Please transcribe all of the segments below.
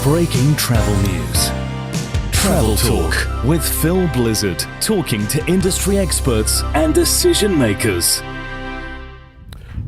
Breaking travel news. Travel Talk with Phil Blizzard, talking to industry experts and decision makers.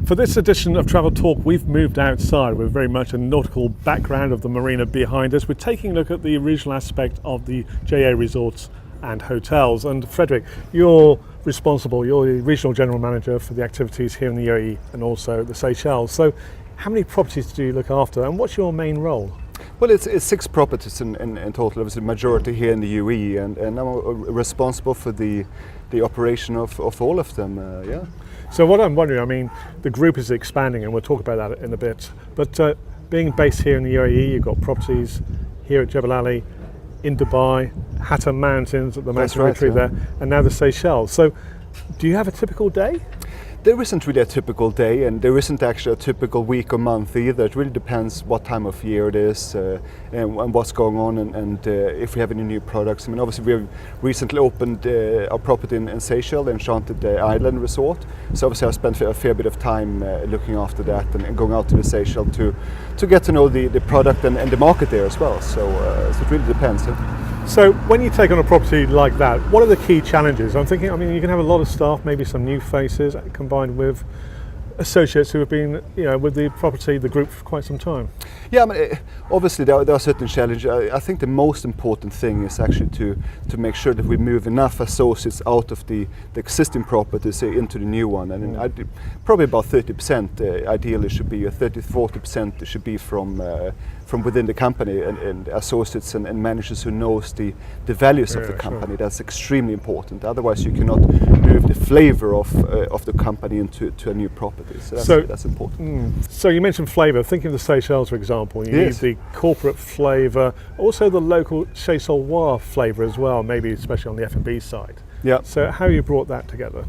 For this edition of Travel Talk, we've moved outside with very much a nautical background of the marina behind us. We're taking a look at the regional aspect of the JA resorts and hotels. And Fredrick, you're the regional general manager for the activities here in the UAE and also the Seychelles. So how many properties do you look after and what's your main role? Well, it's 6 properties in total. Obviously, the majority here in the UAE, and I'm responsible for the operation of all of them. Yeah. So what I'm wondering, I mean, the group is expanding, and we'll talk about that in a bit. But being based here in the UAE, you've got properties here at Jebel Ali, in Dubai, Hatta Mountains at the mountain retreat there, and now the Seychelles. So, do you have a typical day? There isn't really a typical day, and there isn't actually a typical week or month either. It really depends what time of year it is and what's going on, and if we have any new products. I mean, obviously we have recently opened our property in Seychelles, the Enchanted Island Resort. So obviously I've spent a fair bit of time looking after that and going out to the Seychelles to get to know the product and the market there as well. So it really depends. So when you take on a property like that, what are the key challenges? I'm thinking, I mean, you can have a lot of staff, maybe some new faces combined with associates who have been, with the property, the group for quite some time. Yeah, I mean, obviously there are certain challenges. I think the most important thing is actually to make sure that we move enough associates out of the existing properties into the new one. And probably about 30% ideally should be, or 30-40% should be from within the company and associates and managers who knows the values of the company. Sure. That's extremely important. Otherwise you cannot move the flavor of the company into a new property. So that's important. So you mentioned flavour. Thinking of the Seychelles, for example, you need the corporate flavour, also the local Seychellois flavour as well, maybe especially on the F&B side. Yeah. So how you brought that together?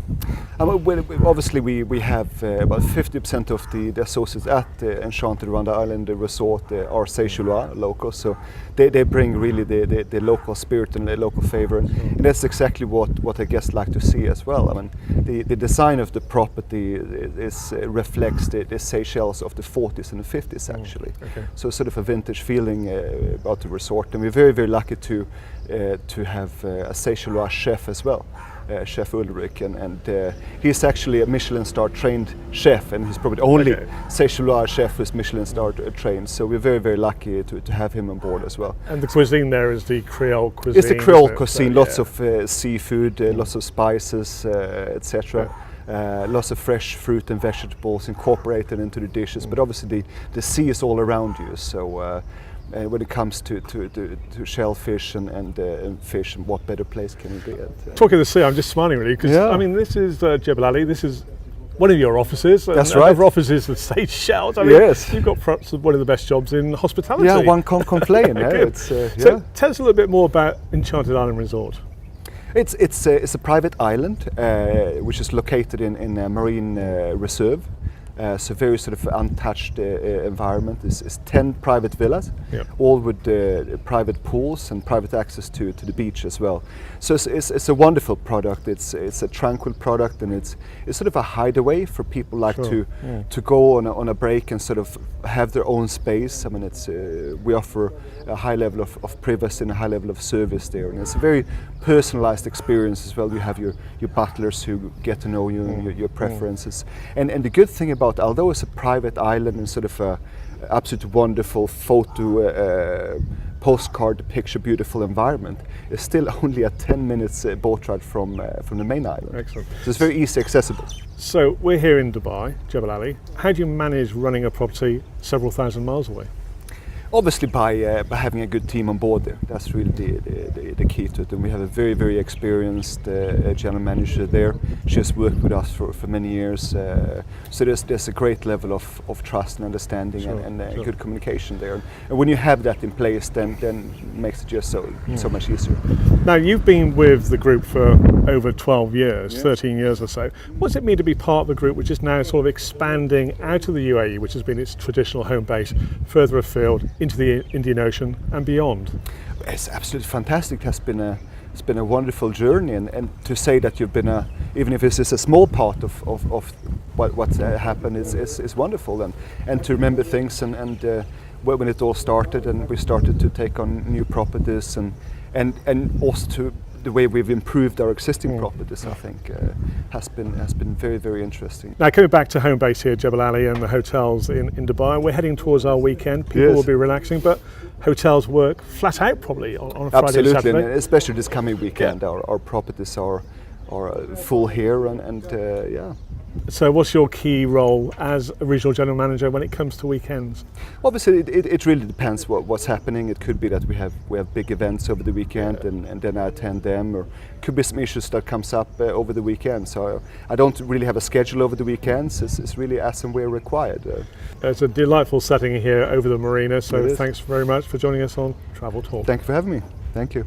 Obviously we have about 50% of the associates at the Enchanted Island Resort are Seychellois locals, so they bring really the local spirit and the local flavor, and that's exactly what I guess like to see as well. I mean, the design of the property reflects the Seychelles of the 40s and the 50s actually. Okay. So sort of a vintage feeling about the resort, and we're very, very lucky to have a Seychellois chef as well. Chef Fredrick, and he's actually a Michelin star trained chef, and he's probably the only Seychellois chef who's Michelin star trained, so we're very, very lucky to have him on board as well. And the cuisine there is the Creole cuisine? It's the Creole cuisine, lots of seafood, lots of spices, etc. Lots of fresh fruit and vegetables incorporated into the dishes, but obviously the sea is all around you, so when it comes to shellfish and fish, what better place can it be at? Talking of the sea, I'm just smiling really, because I mean, this is Jebel Ali, this is one of your offices. That's right. Another office is the Seychelles. I mean, yes. You've got perhaps one of the best jobs in hospitality. Yeah, one can't complain. So tell us a little bit more about Enchanted Island Resort. It's a private island which is located in a marine reserve. So very sort of untouched environment. It's 10 private villas, all with private pools and private access to the beach as well. So it's a wonderful product. It's a tranquil product, and it's sort of a hideaway for people like to go on a break and sort of have their own space. I mean, we offer a high level of privacy and a high level of service there, and it's a very personalized experience as well. You have your butlers who get to know you, your preferences, and the good thing about, although it's a private island and sort of a absolutely wonderful photo postcard picture beautiful environment, it's still only a 10 minutes boat ride from the main island. Excellent. So it's very easy accessible. So we're here in Dubai, Jebel Ali. How do you manage running a property several thousand miles away? Obviously by having a good team on board there. That's really the key to it. And we have a very, very experienced general manager there. She has worked with us for many years. So there's a great level of trust and understanding and good communication there. And when you have that in place, then it makes it just so much easier. Now, you've been with the group for over 12 years, 13 years or so. What does it mean to be part of the group which is now sort of expanding out of the UAE, which has been its traditional home base, further afield into the Indian Ocean and beyond? It's absolutely fantastic. It's been a wonderful journey, and to say that you've been even if this is a small part of what's happened is wonderful, and to remember things and when it all started, and we started to take on new properties, and also to the way we've improved our existing properties, I think has been very, very interesting. Now, coming back to home base here, Jebel Ali and the hotels in Dubai, we're heading towards our weekend. People will be relaxing, but hotels work flat out probably on a Friday and Absolutely, Saturday. and especially this coming weekend, our properties are full here, and yeah. So what's your key role as a regional general manager when it comes to weekends? Obviously, it really depends what's happening. It could be that we have big events over the weekend, and then I attend them, or it could be some issues that comes up over the weekend. So I don't really have a schedule over the weekends. It's really as and where required. It's a delightful setting here over the marina. So thanks very much for joining us on Travel Talk. Thank you for having me. Thank you.